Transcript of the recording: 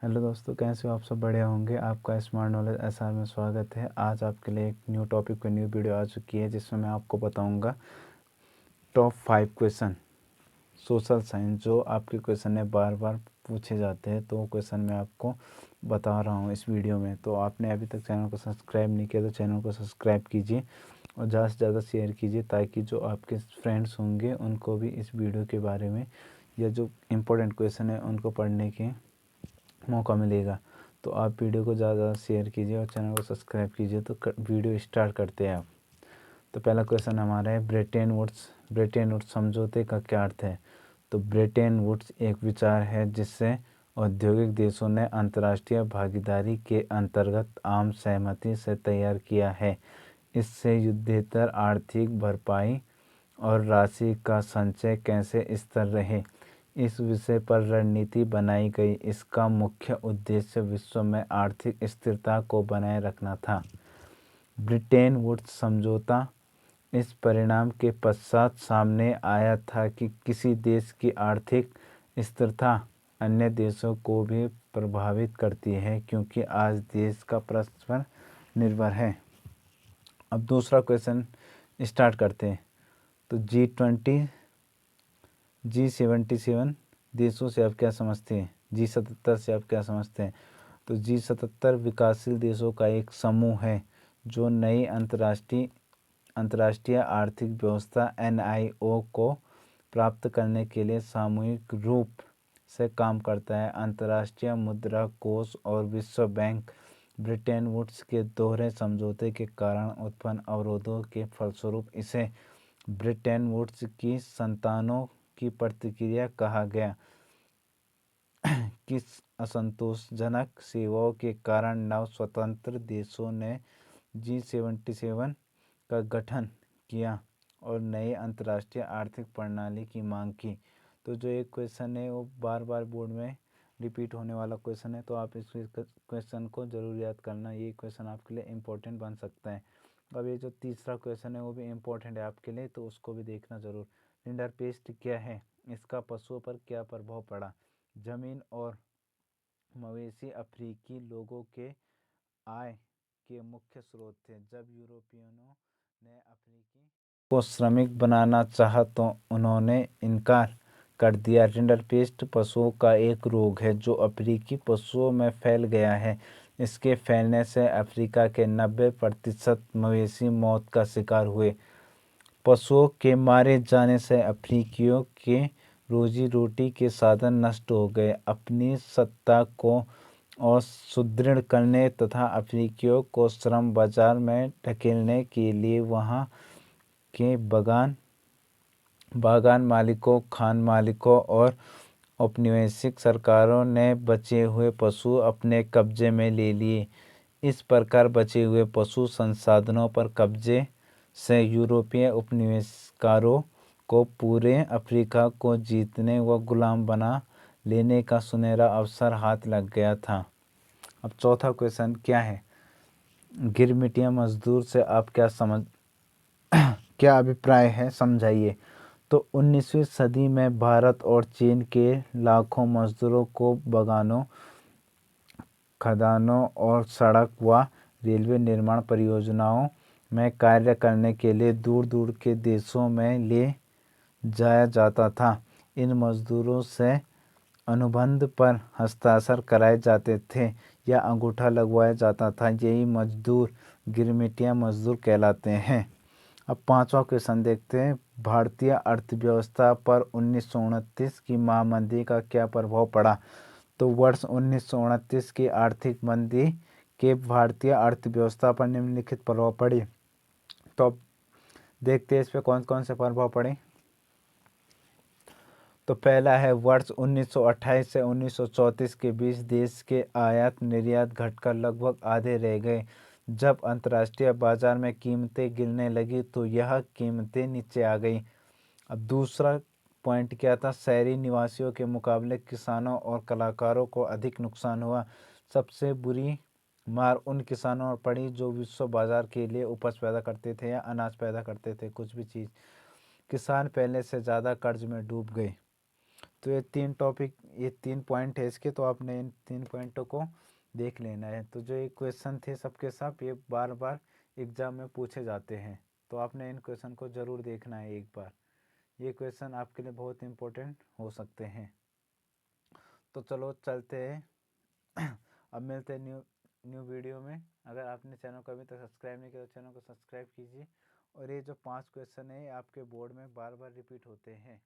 Hello दोस्तों, कैसे हो आप? सब बढ़िया होंगे। आपका स्मार्ट नॉलेज एसआर में स्वागत है। आज आपके लिए एक न्यू टॉपिक पे न्यू वीडियो आ चुकी है, जिसमें मैं आपको बताऊंगा टॉप 5 क्वेश्चन सोशल साइंस, जो आपके क्वेश्चन है बार बार पूछे जाते हैं। तो वो क्वेश्चन मैं आपको बता रहा हूँ इस वीडियो में। तो आपने अभी तक चैनल को सब्सक्राइब नहीं किया तो चैनल को सब्सक्राइब कीजिए और ज़्यादा से ज़्यादा शेयर कीजिए, ताकि जो आपके फ्रेंड्स होंगे उनको भी इस वीडियो के बारे में या जो इम्पोर्टेंट क्वेश्चन है उनको पढ़ने के मौका मिलेगा। तो आप वीडियो को ज़्यादा ज़्यादा शेयर कीजिए और चैनल को सब्सक्राइब कीजिए। तो वीडियो स्टार्ट करते हैं आप। तो पहला क्वेश्चन हमारा है, ब्रेटन वुड्स समझौते का क्या अर्थ है? तो ब्रेटन वुड्स एक विचार है जिससे औद्योगिक देशों ने अंतर्राष्ट्रीय भागीदारी के अंतर्गत आम सहमति से तैयार किया है। इससे युद्धोत्तर आर्थिक भरपाई और राशि का संचय कैसे स्थिर रहे, इस विषय पर रणनीति बनाई गई। इसका मुख्य उद्देश्य विश्व में आर्थिक स्थिरता को बनाए रखना था। ब्रिटेन वुड्स समझौता इस परिणाम के पश्चात सामने आया था कि किसी देश की आर्थिक स्थिरता अन्य देशों को भी प्रभावित करती है, क्योंकि आज देश का परस्पर निर्भर है। अब दूसरा क्वेश्चन स्टार्ट करते हैं। तो G77 देशों से आप क्या समझते हैं? G77 से आप क्या समझते हैं? तो G77 विकासशील देशों का एक समूह है जो नई अंतर्राष्ट्रीय आर्थिक व्यवस्था NIO को प्राप्त करने के लिए सामूहिक रूप से काम करता है। अंतर्राष्ट्रीय मुद्रा कोष और विश्व बैंक ब्रिटेन वुड्स के दोहरे समझौते के कारण उत्पन्न अवरोधों के फलस्वरूप इसे ब्रिटेन वुड्स की संतानों की प्रतिक्रिया कहा गया। किस असंतोषजनक सेवाओं के कारण नव स्वतंत्र देशों ने G77 का गठन किया और नई अंतर्राष्ट्रीय आर्थिक प्रणाली की मांग की? तो जो एक क्वेश्चन है वो बार बार बोर्ड में रिपीट होने वाला क्वेश्चन है, तो आप इस क्वेश्चन को जरूर याद करना। ये क्वेश्चन आपके लिए इम्पोर्टेंट बन सकता है। अब ये जो तीसरा क्वेश्चन है वो भी इम्पोर्टेंट है आपके लिए, तो उसको भी देखना ज़रूर। रिंडरपेस्ट क्या है? इसका पशुओं पर क्या प्रभाव पड़ा? ज़मीन और मवेशी अफ्रीकी लोगों के आय के मुख्य स्रोत थे। जब यूरोपियनों ने अफ्रीकी को श्रमिक बनाना चाहा तो उन्होंने इनकार कर दिया। रिंडरपेस्ट पशुओं का एक रोग है जो अफ्रीकी पशुओं में फैल गया है। इसके फैलने से अफ्रीका के 90% मवेशी मौत का शिकार हुए। पशुओं के मारे जाने से अफ्रीकियों के रोजी रोटी के साधन नष्ट हो गए। अपनी सत्ता को और सुदृढ़ करने तथा अफ्रीकियों को श्रम बाजार में ढकेलने के लिए वहां के बागान मालिकों, खान मालिकों और औपनिवेशिक सरकारों ने बचे हुए पशु अपने कब्जे में ले लिए। इस प्रकार बचे हुए पशु संसाधनों पर कब्जे से यूरोपीय उपनिवेशकारों को पूरे अफ्रीका को जीतने व गुलाम बना लेने का सुनहरा अवसर हाथ लग गया था। अब चौथा क्वेश्चन क्या है? गिरमिटिया मजदूर से आप क्या अभिप्राय है, समझाइए। तो 19वीं सदी में भारत और चीन के लाखों मजदूरों को बागानों, खदानों और सड़क व रेलवे निर्माण परियोजनाओं में कार्य करने के लिए दूर दूर के देशों में ले जाया जाता था। इन मजदूरों से अनुबंध पर हस्ताक्षर कराए जाते थे या अंगूठा लगवाया जाता था। यही मजदूर गिरमिटिया मजदूर कहलाते हैं। अब पांचवा क्वेश्चन देखते हैं। भारतीय अर्थव्यवस्था पर 1929 की महामंदी का क्या प्रभाव पड़ा? तो वर्ष 1929 की आर्थिक मंदी के भारतीय अर्थव्यवस्था पर निम्नलिखित प्रभाव पड़े। तो अब देखते हैं इस पे कौन कौन से प्रभाव पड़े। तो पहला है, वर्ष 1928 से 1934 के बीच देश के आयात निर्यात घटकर लगभग आधे रह गए। जब अंतर्राष्ट्रीय बाजार में कीमतें गिरने लगी तो यह कीमतें नीचे आ गई। अब दूसरा पॉइंट क्या था? शहरी निवासियों के मुकाबले किसानों और कलाकारों को अधिक नुकसान हुआ। सबसे बुरी मार उन किसानों पर पड़ी जो विश्व बाजार के लिए उपज पैदा करते थे या अनाज पैदा करते थे, कुछ भी चीज़। किसान पहले से ज़्यादा कर्ज में डूब गए। तो ये 3 टॉपिक, ये 3 पॉइंट है इसके, तो आपने इन 3 पॉइंटों को देख लेना है। तो जो ये क्वेश्चन थे सबके सब, ये बार बार एग्ज़ाम में पूछे जाते हैं, तो आपने इन क्वेश्चन को ज़रूर देखना है एक बार। ये क्वेश्चन आपके लिए बहुत इंपॉर्टेंट हो सकते हैं। तो चलो चलते हैं। अब मिलते हैं न्यू न्यू वीडियो में। अगर आपने चैनल को अभी तक सब्सक्राइब नहीं किया तो चैनल को सब्सक्राइब कीजिए। और ये जो 5 क्वेश्चन है आपके बोर्ड में बार बार रिपीट होते हैं।